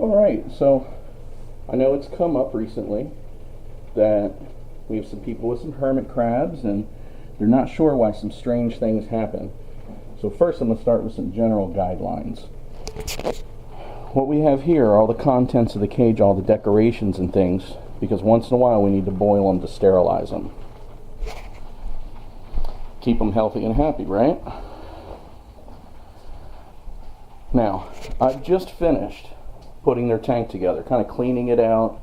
Alright, so I know it's come up recently that we have some people with some hermit crabs and they're not sure why some strange things happen. So first I'm going to start with some general guidelines. What we have here are all the contents of the cage, all the decorations and things, because once in a while we need to boil them to sterilize them. Keep them healthy and happy, right? Now, I've just finished putting their tank together, kind of cleaning it out,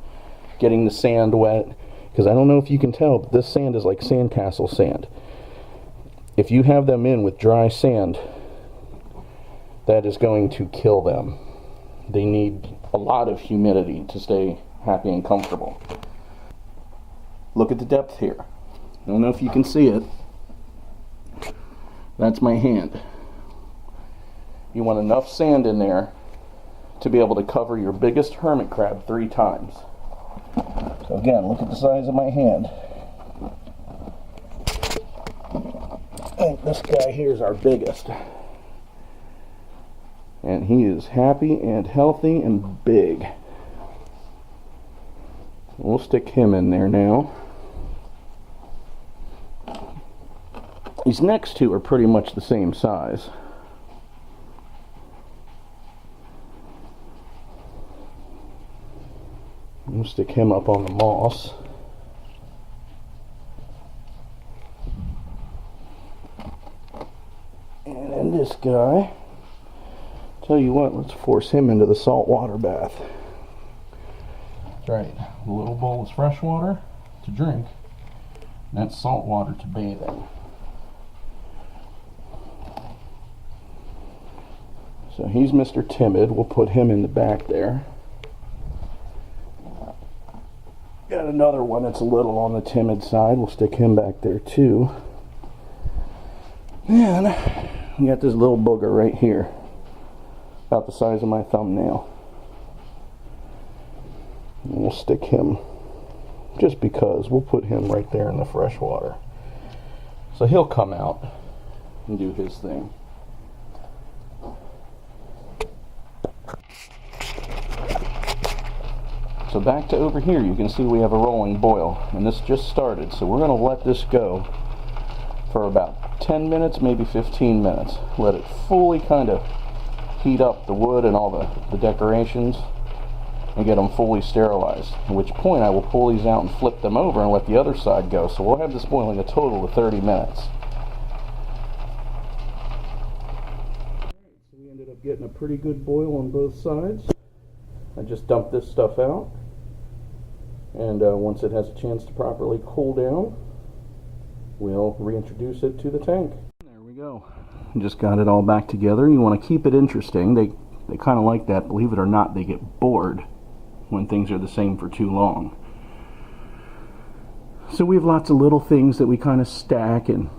getting the sand wet, because I don't know if you can tell, but this sand is like sandcastle sand. If you have them in with dry sand, that is going to kill them. They need a lot of humidity to stay happy and comfortable. Look at the depth here. I don't know if you can see it. That's my hand. You want enough sand in there to be able to cover your biggest hermit crab 3 times. So again, look at the size of my hand. And this guy here is our biggest. And he is happy and healthy and big. We'll stick him in there now. These next two are pretty much the same size. We'll stick him up on the moss. And then this guy, tell you what, let's force him into the saltwater bath. That's right, the little bowl is fresh water to drink, and that's salt water to bathe in. So he's Mr. Timid. We'll put him in the back there. Got another one that's a little on the timid side. We'll stick him back there too. And we got this little booger right here, about the size of my thumbnail. And we'll stick him, just because, we'll put him right there in the fresh water. So he'll come out and do his thing. So back to over here, you can see we have a rolling boil, and this just started, so we're going to let this go for about 10 minutes, maybe 15 minutes. Let it fully kind of heat up the wood and all the decorations and get them fully sterilized, at which point I will pull these out and flip them over and let the other side go. So we'll have this boiling a total of 30 minutes. So we ended up getting a pretty good boil on both sides. I just dumped this stuff out, and once it has a chance to properly cool down, we'll reintroduce it to the tank. There we go. Just got it all back together. You want to keep it interesting. They kind of like that. Believe it or not, they get bored when things are the same for too long. So we have lots of little things that we kind of stack and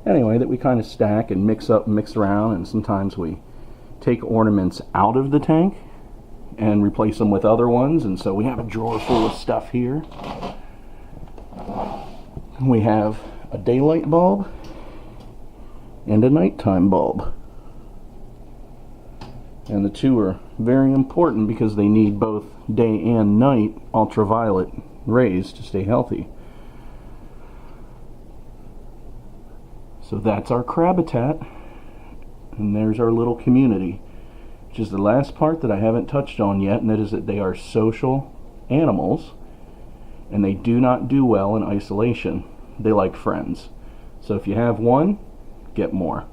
anyway, that we kind of stack and mix up and mix around, and sometimes we take ornaments out of the tank and replace them with other ones, and so we have a drawer full of stuff here. We have a daylight bulb and a nighttime bulb, and the two are very important because they need both day and night ultraviolet rays to stay healthy. So that's our crab habitat. And there's our little community, which is the last part that I haven't touched on yet, and that is that they are social animals, and they do not do well in isolation. They like friends. So if you have one, get more.